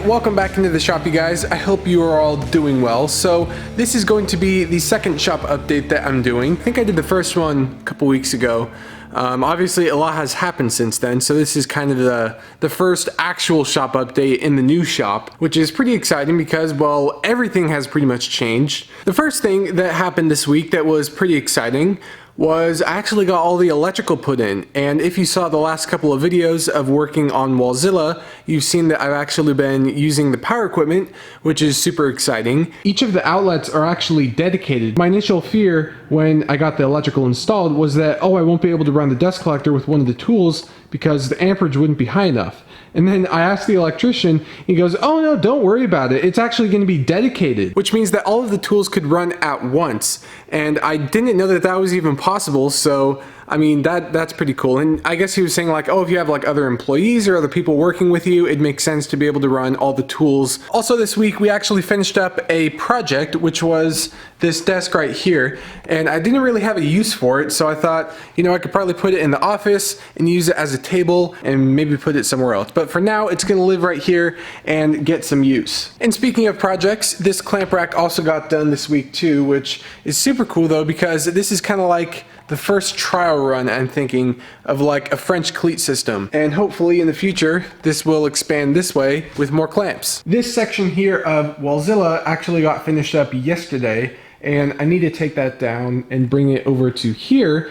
welcome back into the shop, you guys. I hope you are all doing well. So this is going to be the second shop update that I'm doing. I think I did the first one a couple weeks ago. Obviously a lot has happened since then, so this is kind of the first actual shop update in the new shop, which is pretty exciting because, well, everything has pretty much changed. The first thing that happened this week that was pretty exciting was I actually got all the electrical put in, and if you saw the last couple of videos of working on Wallzilla, you've seen that I've actually been using the power equipment, which is super exciting. Each of the outlets are actually dedicated. My initial fear when I got the electrical installed was that, oh, I won't be able to run the dust collector with one of the tools because the amperage wouldn't be high enough. And then I asked the electrician, he goes, oh no, don't worry about it. It's actually going to be dedicated, which means that all of the tools could run at once. And I didn't know that that was even possible, so I mean, that's pretty cool. And I guess he was saying like, oh, if you have like other employees or other people working with you, it makes sense to be able to run all the tools. Also this week, we actually finished up a project, which was this desk right here. And I didn't really have a use for it, so I thought, you know, I could probably put it in the office and use it as a table and maybe put it somewhere else. But for now, it's gonna live right here and get some use. And speaking of projects, this clamp rack also got done this week too, which is super cool though, because this is kind of like the first trial run, I'm thinking, of like a French cleat system. And hopefully in the future, this will expand this way with more clamps. This section here of Wallzilla actually got finished up yesterday, and I need to take that down and bring it over to here,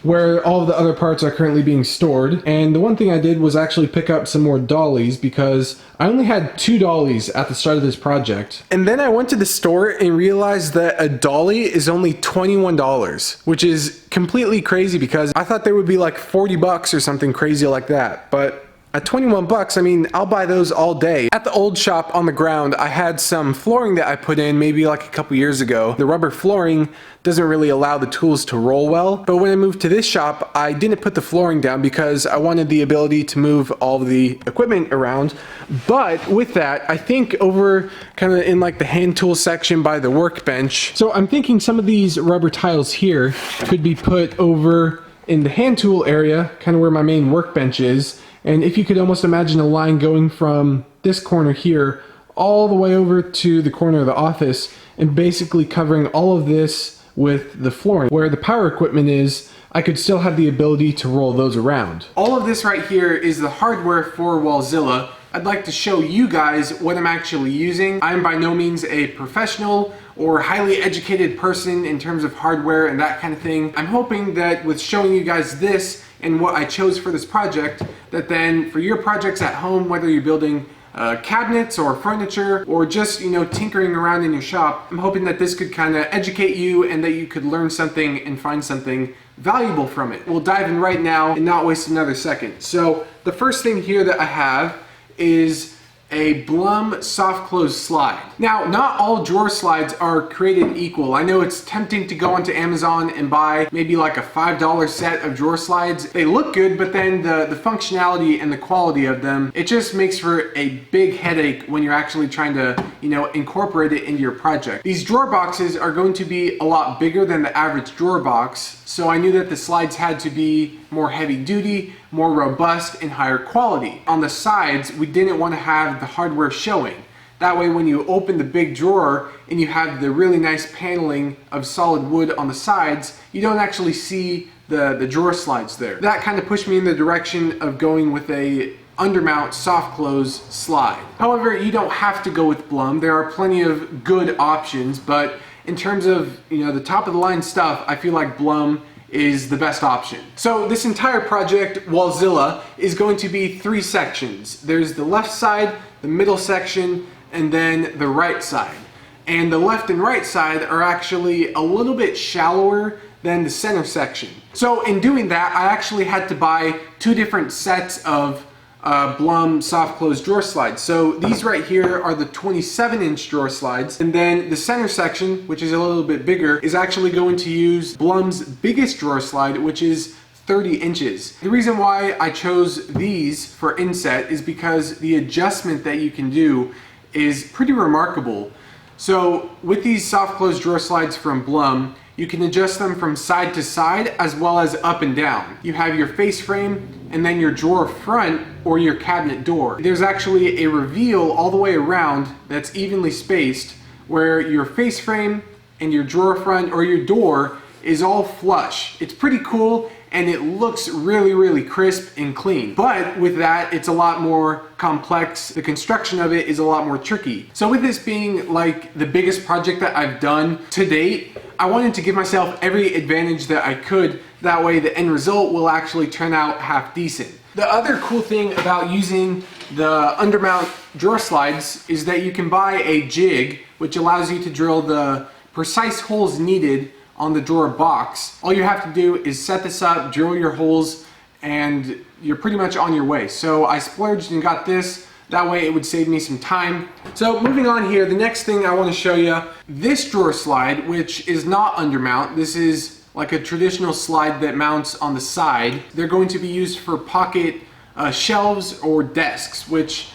where all of the other parts are currently being stored. And the one thing I did was actually pick up some more dollies because I only had 2 dollies at the start of this project. And then I went to the store and realized that a dolly is only $21, which is completely crazy because I thought they would be like 40 bucks or something crazy like that. But at 21 bucks, I mean, I'll buy those all day. At the old shop on the ground, I had some flooring that I put in maybe like a couple years ago. The rubber flooring doesn't really allow the tools to roll well. But when I moved to this shop, I didn't put the flooring down because I wanted the ability to move all of the equipment around. But with that, I think over kind of in like the hand tool section by the workbench. So I'm thinking some of these rubber tiles here could be put over in the hand tool area, kind of where my main workbench is. And if you could almost imagine a line going from this corner here all the way over to the corner of the office and basically covering all of this with the flooring. Where the power equipment is, I could still have the ability to roll those around. All of this right here is the hardware for Wallzilla. I'd like to show you guys what I'm actually using. I'm by no means a professional or highly educated person in terms of hardware and that kind of thing. I'm hoping that with showing you guys this and what I chose for this project, that then for your projects at home, whether you're building cabinets or furniture or just, you know, tinkering around in your shop, I'm hoping that this could kind of educate you and that you could learn something and find something valuable from it. We'll dive in right now and not waste another second. So the first thing here that I have is a Blum soft close slide. Now, not all drawer slides are created equal. I know it's tempting to go onto Amazon and buy maybe like a $5 set of drawer slides. They look good, but then the functionality and the quality of them, it just makes for a big headache when you're actually trying to, you know, incorporate it into your project. These drawer boxes are going to be a lot bigger than the average drawer box, so I knew that the slides had to be more heavy duty, more robust, and higher quality. On the sides, we didn't want to have the hardware showing. That way when you open the big drawer and you have the really nice paneling of solid wood on the sides, you don't actually see the drawer slides there. That kind of pushed me in the direction of going with a undermount soft close slide. However, you don't have to go with Blum. There are plenty of good options, but in terms of, you know, the top of the line stuff, I feel like Blum is the best option. So this entire project, Wallzilla, is going to be 3 sections. There's the left side, the middle section, and then the right side. And the left and right side are actually a little bit shallower than the center section. So in doing that, I actually had to buy 2 different sets of Blum soft close drawer slides. So these right here are the 27-inch drawer slides, and then the center section, which is a little bit bigger, is actually going to use Blum's biggest drawer slide, which is 30 inches. The reason why I chose these for inset is because the adjustment that you can do is pretty remarkable. So with these soft close drawer slides from Blum, you can adjust them from side to side as well as up and down. You have your face frame and then your drawer front or your cabinet door. There's actually a reveal all the way around that's evenly spaced where your face frame and your drawer front or your door is all flush. It's pretty cool and it looks really crisp and clean. But with that, it's a lot more complex. The construction of it is a lot more tricky. So with this being like the biggest project that I've done to date, I wanted to give myself every advantage that I could. That way the end result will actually turn out half decent. The other cool thing about using the undermount drawer slides is that you can buy a jig, which allows you to drill the precise holes needed on the drawer box. All you have to do is set this up, drill your holes, and you're pretty much on your way. So I splurged and got this. That way it would save me some time. So moving on here, the next thing I want to show you, this drawer slide, which is not undermount. This is like a traditional slide that mounts on the side. They're going to be used for pocket shelves or desks, which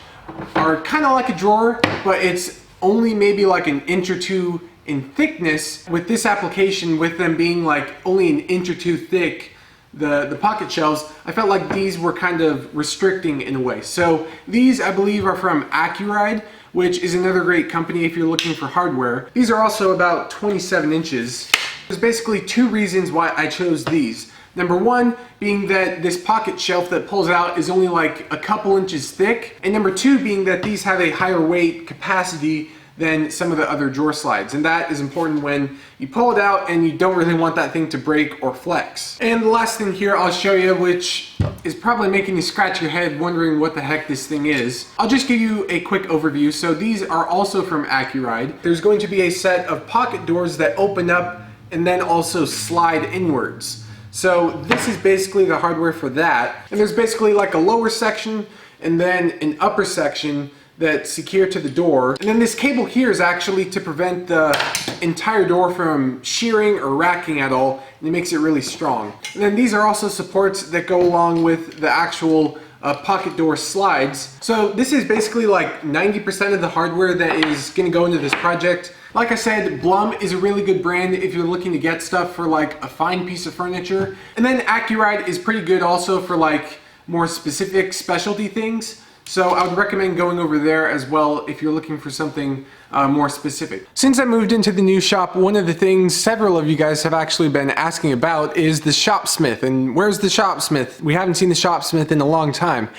are kind of like a drawer, but it's only maybe like an inch or two in thickness. With this application, with them being like only an inch or two thick, the pocket shelves, I felt like these were kind of restricting in a way. So these, I believe, are from Accuride, which is another great company if you're looking for hardware. These are also about 27 inches. There's basically two reasons why I chose these. Number one being that this pocket shelf that pulls out is only like a couple inches thick, and number two being that these have a higher weight capacity than some of the other drawer slides, and that is important when you pull it out and you don't really want that thing to break or flex. And the last thing here I'll show you, which is probably making you scratch your head wondering what the heck this thing is. I'll just give you a quick overview. So these are also from Accuride. There's going to be a set of pocket doors that open up and then also slide inwards. So this is basically the hardware for that. And there's basically like a lower section and then an upper section that's secure to the door. And then this cable here is actually to prevent the entire door from shearing or racking at all, and it makes it really strong. And then these are also supports that go along with the actual pocket door slides. So this is basically like 90% of the hardware that is gonna go into this project. Like I said, Blum is a really good brand if you're looking to get stuff for like a fine piece of furniture. And then Accuride is pretty good also for like more specific specialty things. So I would recommend going over there as well if you're looking for something more specific. Since I moved into the new shop, one of the things several of you guys have actually been asking about is the Shopsmith. And where's the Shopsmith? We haven't seen the Shopsmith in a long time.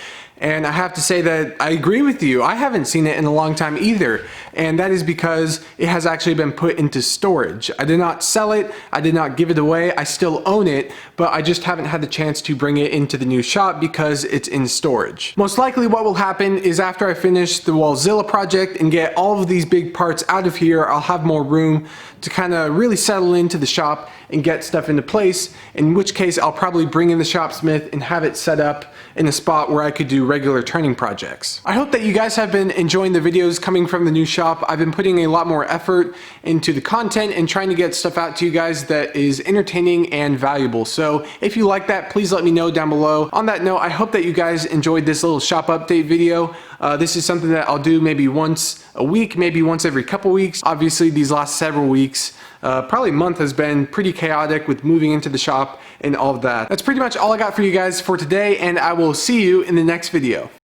And I have to say that I agree with you. I haven't seen it in a long time either. And that is because it has actually been put into storage. I did not sell it. I did not give it away. I still own it, but I just haven't had the chance to bring it into the new shop because it's in storage. Most likely what will happen is after I finish the Wallzilla project and get all of these big parts out of here, I'll have more room to kind of really settle into the shop and get stuff into place, in which case I'll probably bring in the Shopsmith and have it set up in a spot where I could do regular turning projects. I hope that you guys have been enjoying the videos coming from the new shop. I've been putting a lot more effort into the content and trying to get stuff out to you guys that is entertaining and valuable. So if you like that, please let me know down below. On that note, I hope that you guys enjoyed this little shop update video. This is something that I'll do maybe once a week, maybe once every couple weeks. Obviously these last several weeks, probably month, has been pretty chaotic with moving into the shop and all of that. That's pretty much all I got for you guys for today, and I will see you in the next video.